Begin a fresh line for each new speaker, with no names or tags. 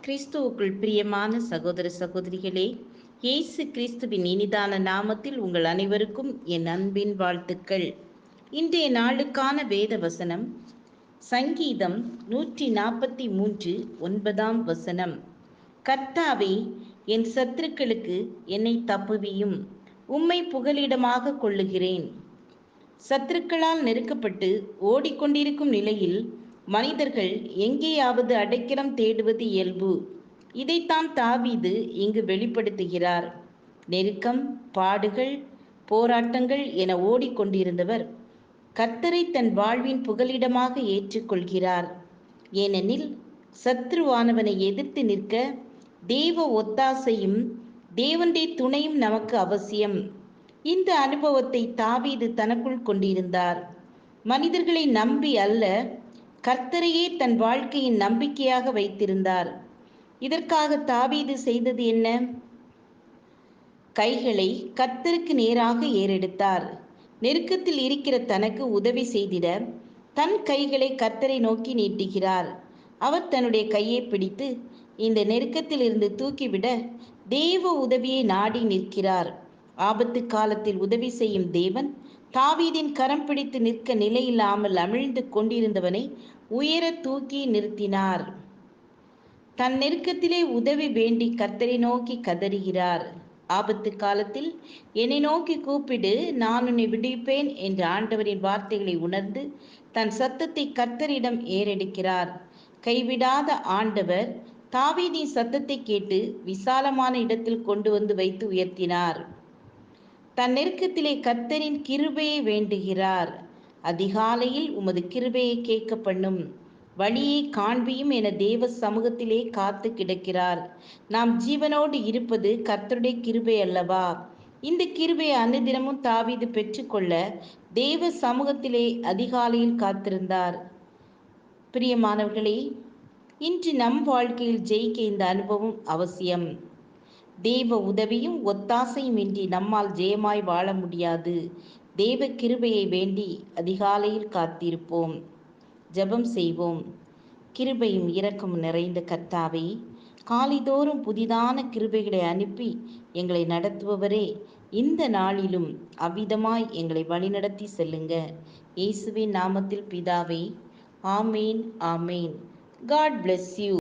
கிறிஸ்துவுக்குள் பிரியமான சகோதர சகோதரிகளே, இயேசு கிறிஸ்துவின் இனிதான நாமத்தில் உங்கள் அனைவருக்கும் என் அன்பின் வாழ்த்துக்கள். இன்றைய நாளுக்கான வேத வசனம் சங்கீதம் 143:9. கர்த்தாவே, என் சத்துருக்களுக்கு என்னை தப்புவியும், உம்மை புகலிடமாக கொள்ளுகிறேன். சத்துருக்களால் நெருக்கப்பட்டு ஓடிக்கொண்டிருக்கும் நிலையில் மனிதர்கள் எங்கேயாவது அடைக்கலம் தேடுவது இயல்பு. இதைத்தான் தாவீது இங்கு வெளிப்படுத்துகிறார். நெருக்கம், பாடுகள், போராட்டங்கள் என ஓடிக்கொண்டிருந்தவர் கர்த்தரை தன் வாழ்வின் புகலிடமாக ஏற்றுக்கொள்கிறார். ஏனெனில் சத்ருவானவனை எதிர்த்து நிற்க தேவ ஒத்தாசையும் தேவனுடைய துணையும் நமக்கு அவசியம். இந்த அனுபவத்தை தாவீது தனக்குள் கொண்டிருந்தார். மனிதர்களை நம்பி அல்ல, கர்த்தரையே தன் வாழ்க்கையின் நம்பிக்கையாக வைத்திருந்தார். இதற்காக தாவீது செய்தது என்ன? கைகளை கர்த்தருக்கு நேராக ஏறெடுத்தார். நெருக்கத்தில் இருக்கிற தனக்கு உதவி செய்திட தன் கைகளை கர்த்தரை நோக்கி நீட்டுகிறார். அவர் தன்னுடைய கையை பிடித்து இந்த நெருக்கத்தில் இருந்து தூக்கிவிட தேவ உதவியை நாடி நிற்கிறார். ஆபத்து காலத்தில் உதவி செய்யும் தேவன் தாவீதின் கரம் பிடித்து நிற்க நிலையில்லாமல் அமிழ்ந்து கொண்டிருந்தவனை உயர தூக்கி நிறுத்தினார். தன் நெருக்கத்திலே உதவி வேண்டி கர்த்தரை நோக்கி கதறுகிறார். ஆபத்து காலத்தில் என்னை நோக்கி கூப்பிடு, நான் உன்னை விடுவிப்பேன் என்ற ஆண்டவரின் வார்த்தைகளை உணர்ந்து தன் சத்தத்தை கர்த்தரிடம் ஏறெடுக்கிறார். கைவிடாத ஆண்டவர் தாவீதின் சத்தத்தை கேட்டு விசாலமான இடத்தில் கொண்டு வந்து வைத்து உயர்த்தினார். தன் நெருக்கத்திலே கர்த்தரின் கிருபையை வேண்டுகிறார். அதிகாலையில் உமது கிருபையை கேட்க பண்ணும், வழியை காண்பியும் என தேவ சமூகத்திலே காத்து கிடக்கிறார். நாம் ஜீவனோடு இருப்பது கர்த்தருடைய கிருபை அல்லவா? இந்த கிருபையை அனுதினமும் தாவீது பெற்றுக்கொள்ள தேவ சமூகத்திலே அதிகாலையில் காத்திருந்தார். பிரியமானவர்களே, இன்று நம் வாழ்க்கையில் ஜெயிக்க இந்த அனுபவம் அவசியம். தேவ உதவியும் ஒத்தாசையும் இன்றி நம்மால் ஜெயமாய் வாழ முடியாது. தேவ கிருபையை வேண்டி அதிகாலையில் காத்திருப்போம். ஜெபம் செய்வோம். கிருபையும் இரக்கமும் நிறைந்த கர்த்தாவே, காலைதோறும் புதிதான கிருபைகளை அனுப்பி எங்களை நடத்துபவரே, இந்த நாளிலும் அவ்விதமாய் எங்களை வழிநடத்தி செல்லுங்க. இயேசுவின் நாமத்தில் பிதாவே, ஆமேன், ஆமேன். God bless you.